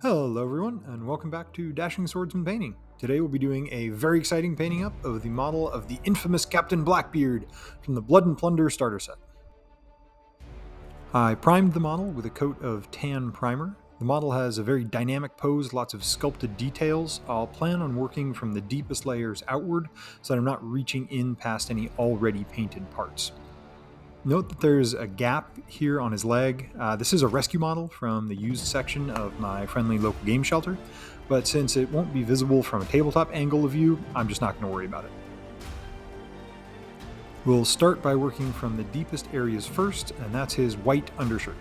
Hello everyone, and welcome back to Dashing Swordsman Painting. Today we'll be doing a very exciting painting up of the model of the infamous Captain Blackbeard from the Blood and Plunder starter set. I primed the model with a coat of tan primer. The model has a very dynamic pose, lots of sculpted details. I'll plan on working from the deepest layers outward so that I'm not reaching in past any already painted parts. Note that there's a gap here on his leg. This is a rescue model from the used section of my friendly local game shelter, but since it won't be visible from a tabletop angle of view, I'm just not going to worry about it. We'll start by working from the deepest areas first, and that's his white undershirt.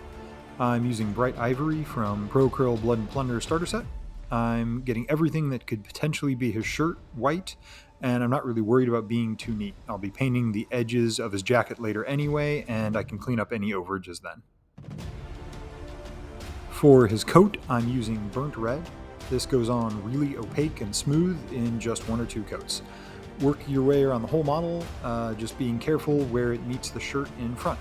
I'm using bright ivory from Pro Acryl Blood and Plunder starter set. I'm getting everything that could potentially be his shirt white, and I'm not really worried about being too neat. I'll be painting the edges of his jacket later anyway, and I can clean up any overages then. For his coat, I'm using burnt red. This goes on really opaque and smooth in just one or two coats. Work your way around the whole model, just being careful where it meets the shirt in front.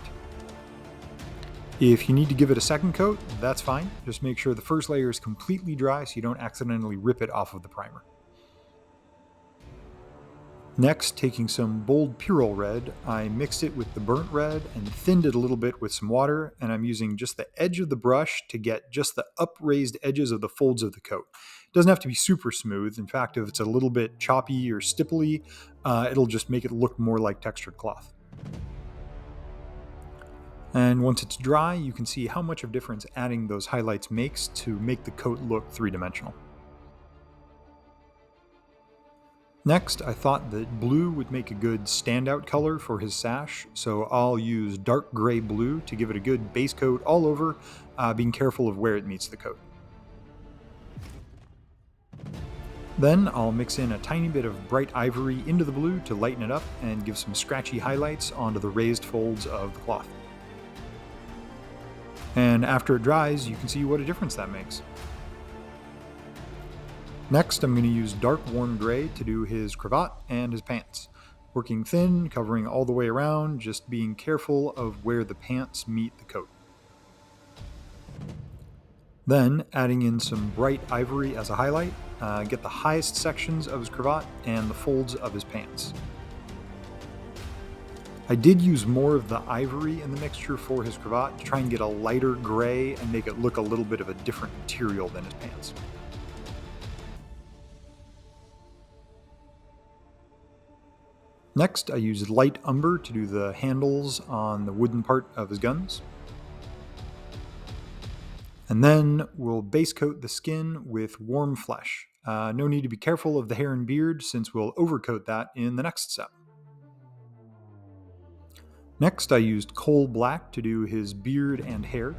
If you need to give it a second coat, that's fine. Just make sure the first layer is completely dry so you don't accidentally rip it off of the primer. Next, taking some bold Purell red, I mixed it with the burnt red and thinned it a little bit with some water, and I'm using just the edge of the brush to get just the upraised edges of the folds of the coat. It doesn't have to be super smooth. In fact, if it's a little bit choppy or stipply, it'll just make it look more like textured cloth. And once it's dry, you can see how much of a difference adding those highlights makes to make the coat look three-dimensional. Next, I thought that blue would make a good standout color for his sash, so I'll use dark gray blue to give it a good base coat all over, being careful of where it meets the coat. Then I'll mix in a tiny bit of bright ivory into the blue to lighten it up and give some scratchy highlights onto the raised folds of the cloth. And after it dries, you can see what a difference that makes. Next, I'm going to use dark warm gray to do his cravat and his pants. Working thin, covering all the way around, just being careful of where the pants meet the coat. Then, adding in some bright ivory as a highlight, get the highest sections of his cravat and the folds of his pants. I did use more of the ivory in the mixture for his cravat to try and get a lighter gray and make it look a little bit of a different material than his pants. Next, I used light umber to do the handles on the wooden part of his guns. And then we'll base coat the skin with warm flesh. No need to be careful of the hair and beard since we'll overcoat that in the next step. Next, I used coal black to do his beard and hair.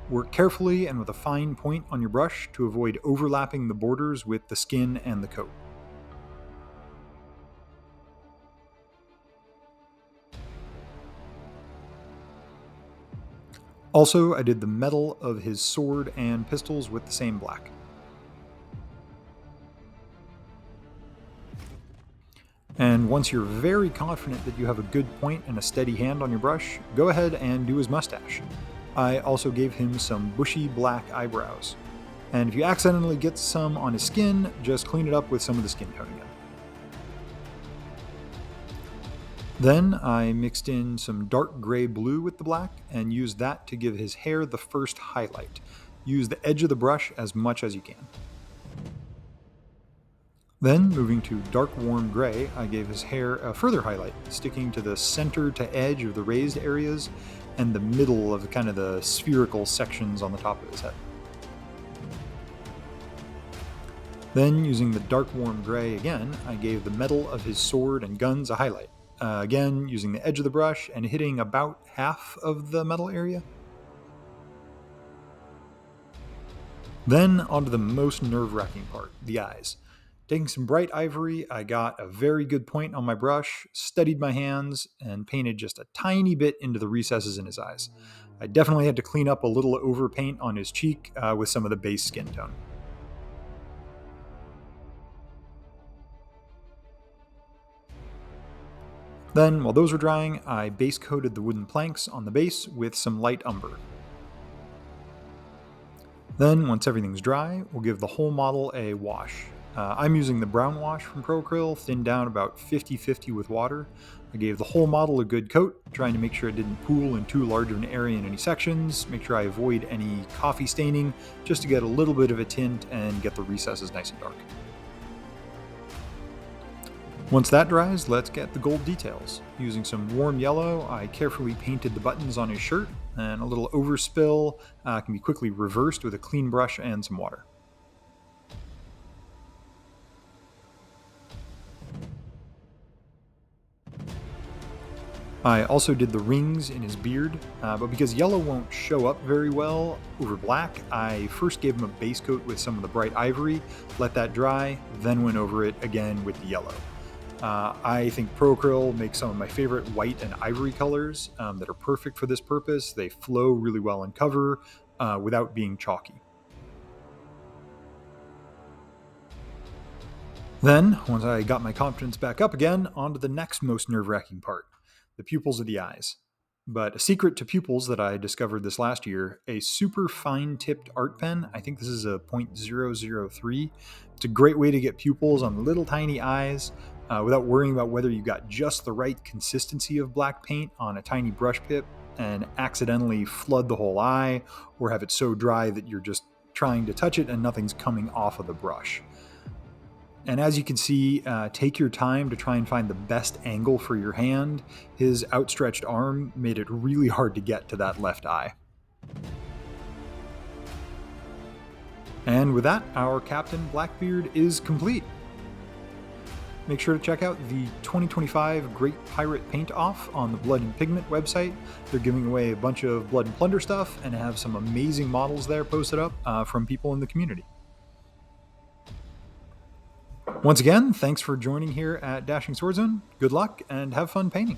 Work carefully and with a fine point on your brush to avoid overlapping the borders with the skin and the coat. Also, I did the metal of his sword and pistols with the same black. And once you're very confident that you have a good point and a steady hand on your brush, go ahead and do his mustache. I also gave him some bushy black eyebrows. And if you accidentally get some on his skin, just clean it up with some of the skin tone again. Then I mixed in some dark gray blue with the black and used that to give his hair the first highlight. Use the edge of the brush as much as you can. Then, moving to dark warm gray, I gave his hair a further highlight, sticking to the center to edge of the raised areas and the middle of kind of the spherical sections on the top of his head. Then, using the dark warm gray again, I gave the metal of his sword and guns a highlight. Again, using the edge of the brush and hitting about half of the metal area. Then onto the most nerve-wracking part, the eyes. Taking some bright ivory, I got a very good point on my brush, steadied my hands, and painted just a tiny bit into the recesses in his eyes. I definitely had to clean up a little overpaint on his cheek with some of the base skin tone. Then, while those were drying, I base coated the wooden planks on the base with some light umber. Then, once everything's dry, we'll give the whole model a wash. I'm using the brown wash from Pro Acryl, thinned down about 50-50 with water. I gave the whole model a good coat, trying to make sure it didn't pool in too large of an area in any sections, make sure I avoid any coffee staining, just to get a little bit of a tint and get the recesses nice and dark. Once that dries, let's get the gold details. Using some warm yellow, I carefully painted the buttons on his shirt, and a little overspill can be quickly reversed with a clean brush and some water. I also did the rings in his beard, but because yellow won't show up very well over black, I first gave him a base coat with some of the bright ivory, let that dry, then went over it again with the yellow. I think Pro Acryl makes some of my favorite white and ivory colors that are perfect for this purpose. They flow really well in cover without being chalky. Then, once I got my confidence back up again, on to the next most nerve-wracking part, the pupils of the eyes. But a secret to pupils that I discovered this last year, a super fine-tipped art pen, I think this is a .003. It's a great way to get pupils on little tiny eyes without worrying about whether you got just the right consistency of black paint on a tiny brush tip and accidentally flood the whole eye, or have it so dry that you're just trying to touch it and nothing's coming off of the brush. And as you can see, take your time to try and find the best angle for your hand. His outstretched arm made it really hard to get to that left eye. And with that, our Captain Blackbeard is complete. Make sure to check out the 2025 Great Pirate Paint Off on the Blood and Pigment website. They're giving away a bunch of Blood and Plunder stuff and have some amazing models there posted up from people in the community. Once again, thanks for joining here at Dashing Sword Zone. Good luck and have fun painting.